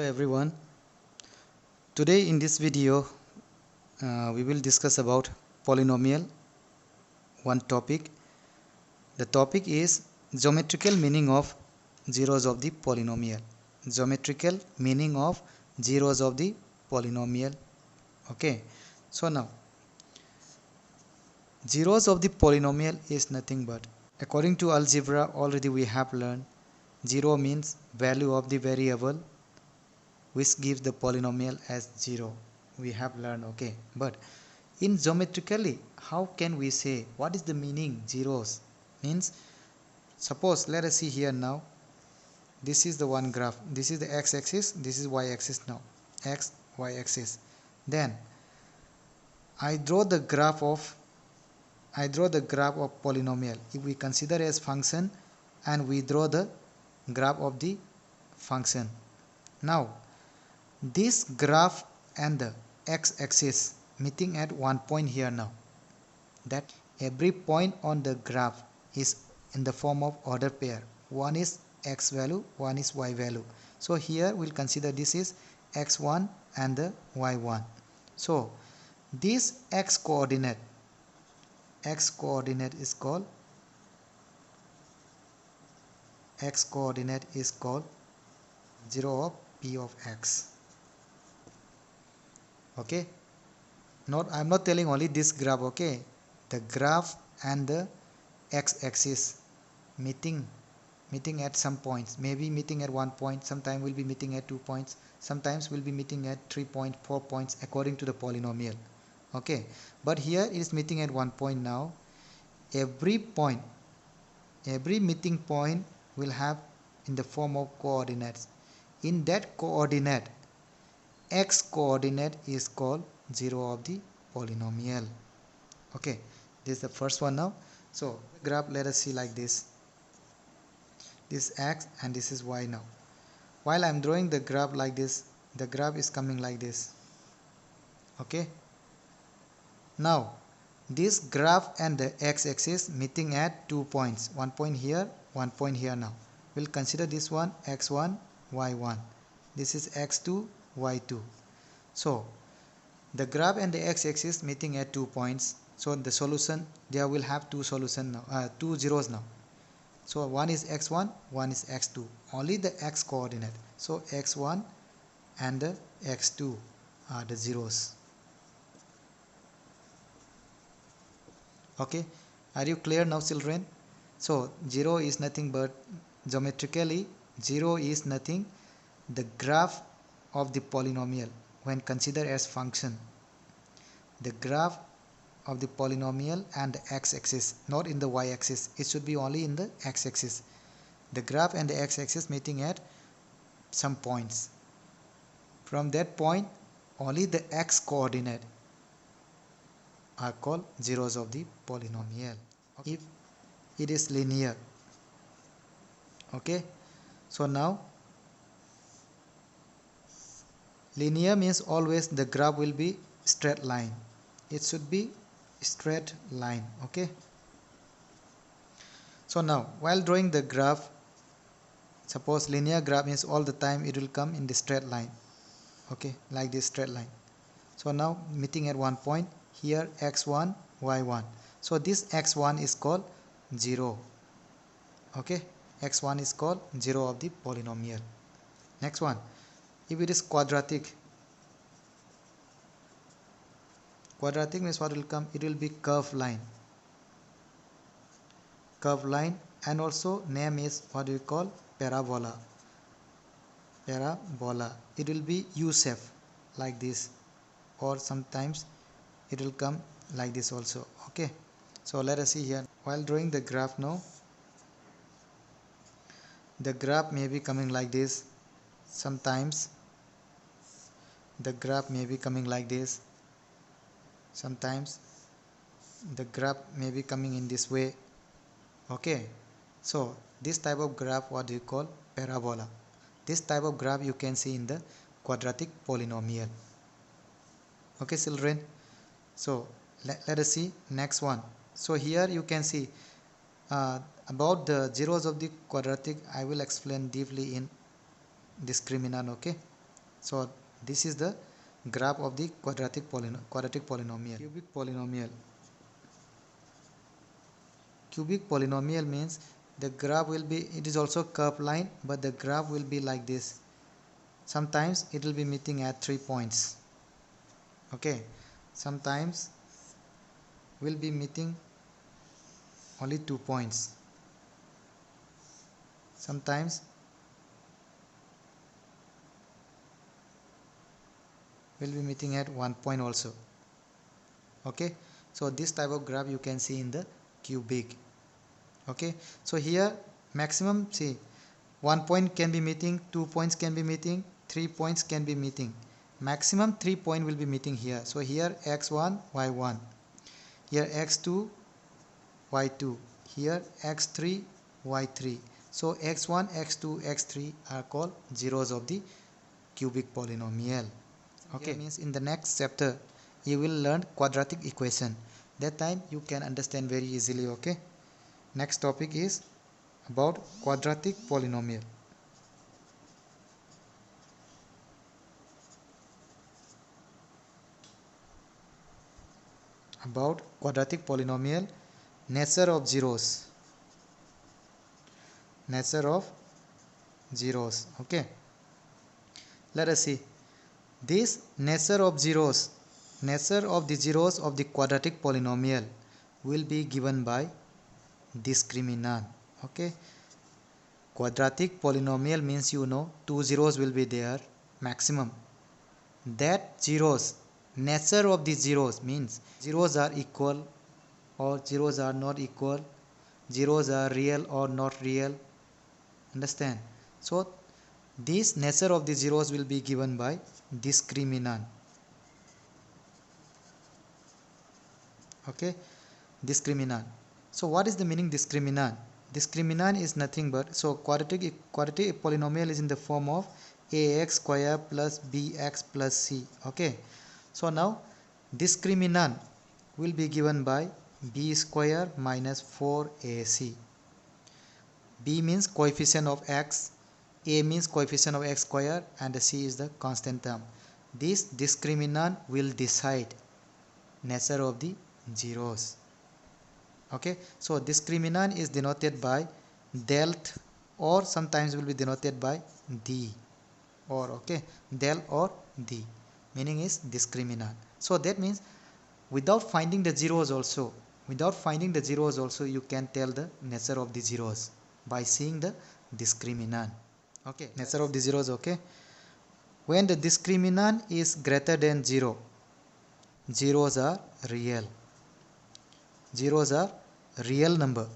Hello everyone. Today in this video we will discuss about polynomial, one topic. The topic is geometrical meaning of zeros of the polynomial. Geometrical meaning of zeros of the polynomial. Okay. So now zeros of the polynomial is nothing but, according to algebra already we have learned, zero means value of the variable which gives the polynomial as 0. We have learned, okay. But in geometrically, how can we say what is the meaning zeros? Means, suppose let us see here now. This is the one graph. This is the x-axis. This is y-axis now. X, y-axis. Then I draw the graph of polynomial. If we consider as function, and we draw the graph of the function. Now this graph and the x-axis meeting at one point here now. That every point on the graph is in the form of order pair. One is x value, one is y value. So here we'll consider this is x1 and the y1. So this x coordinate is called zero of p of x. Okay, I'm not telling only this graph, okay. The graph and the x-axis meeting at some points, maybe meeting at 1 point, sometimes will be meeting at 2 points, sometimes will be meeting at 3 points, 4 points according to the polynomial. Okay, but here it is meeting at 1 point now. Every meeting point will have in the form of coordinates. In that coordinate, x coordinate is called zero of the polynomial. Okay, this is the first one now. So graph, let us see like this. This is x and this is y now. While I am drawing the graph like this, the graph is coming like this. Okay, now this graph and the x-axis meeting at 2 points, 1 point here, 1 point here. Now we'll consider this one x1, y1. This is x2, y2. So the graph and the x-axis meeting at 2 points. So the solution, there will have two solutions now, two zeros now. So one is x1, one is x2. Only the x coordinate. So x1 and the x2 are the zeros. Okay, are you clear now, children? So 0 is nothing but, geometrically 0 is nothing, the graph of the polynomial when considered as function. The graph of the polynomial and the x-axis, not in the y-axis. It should be only in the x-axis. The graph and the x-axis meeting at some points. From that point, only the x coordinate are called zeros of the polynomial. If it is linear. Okay, so now linear means always the graph will be straight line. It should be straight line. Okay, so now while drawing the graph, suppose linear graph means all the time it will come in the straight line. Okay, like this straight line. So now meeting at 1 point here, x1, y1. So this x1 is called 0. Okay, x1 is called 0 of the polynomial. Next one, if it is quadratic means what will come? It will be curved line, and also name is what we call parabola. It will be U shape like this, or sometimes it will come like this also. Okay, so let us see here. While drawing the graph now, the graph may be coming like this. Sometimes the graph may be coming like this. Sometimes the graph may be coming in this way. Okay, so this type of graph, what do you call? Parabola. This type of graph you can see in the quadratic polynomial. Okay, children. So let us see next one. So here you can see about the zeros of the quadratic. I will explain deeply in discriminant. Okay, So this is the graph of the quadratic polynomial. Cubic polynomial means the graph will be, it is also curved line, but the graph will be like this. Sometimes it will be meeting at 3 points. Okay, sometimes will be meeting only 2 points. Sometimes will be meeting at 1 point also. Okay, so this type of graph you can see in the cubic. Okay, so here maximum, see, 1 point can be meeting, 2 points can be meeting, 3 points can be meeting. Maximum 3 point will be meeting here. So here x1, y1, here x2, y2, here x3, y3. So x1, x2, x3 are called zeros of the cubic polynomial. Okay, means in the next chapter you will learn quadratic equation. That time you can understand very easily. Okay, next topic is about quadratic polynomial. About quadratic polynomial, nature of zeros. Okay, let us see this nature of the zeros of the quadratic polynomial will be given by discriminant. Okay, quadratic polynomial means, you know, 2 zeros will be there maximum. That zeros, nature of the zeros means zeros are equal or zeros are not equal, zeros are real or not real. Understand? So this nature of the zeros will be given by discriminant. Okay, discriminant. So what is the meaning discriminant? Discriminant is nothing but, so quadratic polynomial is in the form of ax square plus bx plus c. Okay, so now discriminant will be given by b square minus 4ac. B means coefficient of x, a means coefficient of x square, and the c is the constant term. This discriminant will decide nature of the zeros. Okay, so discriminant is denoted by delt, or sometimes will be denoted by d, or okay, del or d, meaning is discriminant. So that means without finding the zeros also, you can tell the nature of the zeros by seeing the discriminant. Okay, nature of the zeros. Okay, when the discriminant is greater than 0, zeros are real. Zeros are real number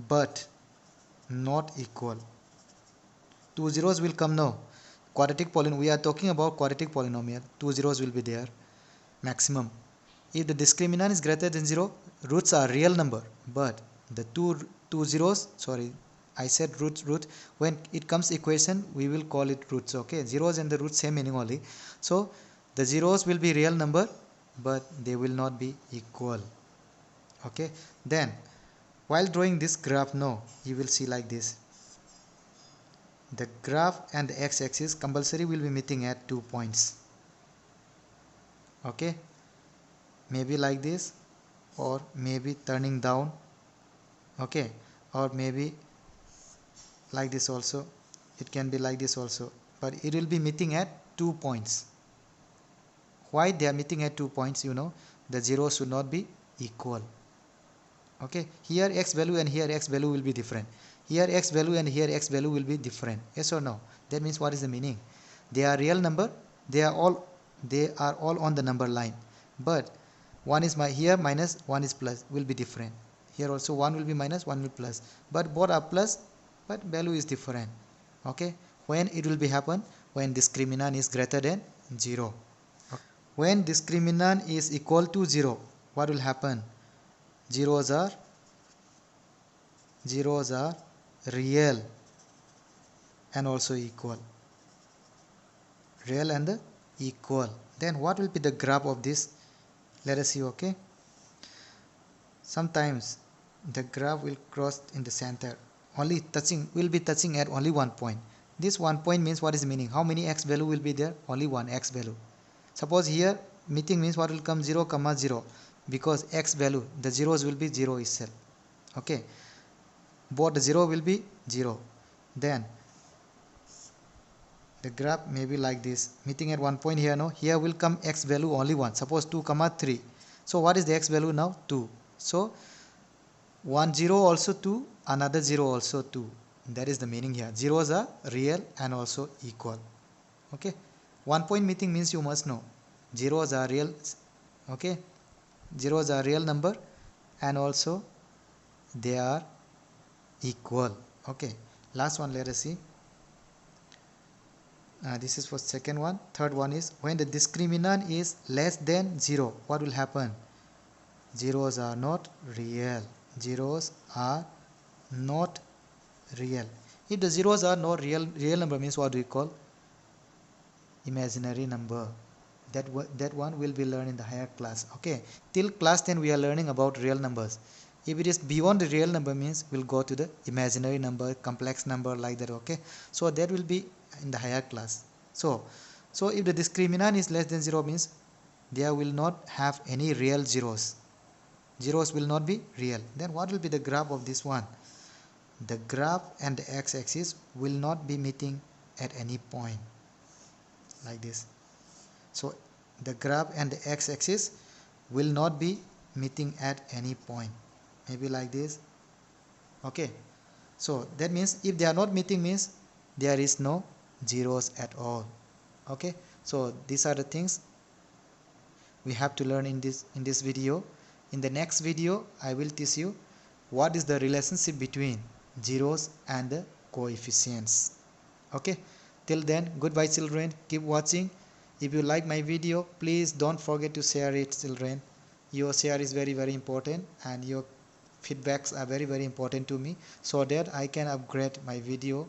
but not equal. 2 zeros will come now. Quadratic polynomial, we are talking about quadratic polynomial. 2 zeros will be there maximum. If the discriminant is greater than 0, roots are real number, but the two zeros, sorry, I said root. When it comes equation, we will call it roots. Okay, zeros and the roots same meaning only. So the zeros will be real number, but they will not be equal. Okay, then while drawing this graph now, you will see like this. The graph and the x-axis compulsory will be meeting at 2 points. Okay, maybe like this, or maybe turning down. Okay, or maybe like this also. It can be like this also, but it will be meeting at 2 points. Why they are meeting at 2 points? You know, the zeros should not be equal. Okay, here x value and here x value will be different. Here x value and here x value will be different. Yes or no? That means what is the meaning? They are real number. They are all on the number line. But one is here minus, one is plus, will be different. Here also one will be minus, one will be plus. But both are plus, but value is different. Okay, when it will be happen? When discriminant is greater than 0. When discriminant is equal to 0, what will happen? Zeros are real and also equal. Real and equal. Then what will be the graph of this? Let us see. Okay, sometimes the graph will cross in the center, only will be touching at only 1 point. This 1 point means what is the meaning? How many x value will be there? Only one x value. Suppose here meeting means what will come? 0 comma 0, because x value, the zeros will be 0 itself. Okay, both the 0 will be 0. Then the graph may be like this, meeting at 1 point here. No, here will come x value only 1. Suppose 2 comma 3. So what is the x value now? 2. So 1 0 also 2, another 0 also 2. That is the meaning here. Zeros are real and also equal. Okay, 1 point meeting means you must know zeros are real. Okay, zeros are real number and also they are equal. Okay, last one, let us see. This is for second one. Third one is when the discriminant is less than 0, what will happen? Zeros are not real. Zeros are not real. If the zeros are not real number means what do we call? Imaginary number. That one will be learned in the higher class. Okay, till class 10 we are learning about real numbers. If it is beyond the real number means we'll go to the imaginary number, complex number, like that. Okay, so that will be in the higher class. So if the discriminant is less than 0 means there will not have any real zeros. Zeros will not be real. Then what will be the graph of this one? The graph and the x-axis will not be meeting at any point, like this. So the graph and the x-axis will not be meeting at any point, maybe like this. Okay, so that means if they are not meeting means there is no zeros at all. Okay, so these are the things we have to learn in this video. In the next video I will teach you what is the relationship between zeros and the coefficients. Okay, till then, goodbye children, keep watching. If you like my video, please don't forget to share it, children. Your share is very important and your feedbacks are very important to me, so that I can upgrade my video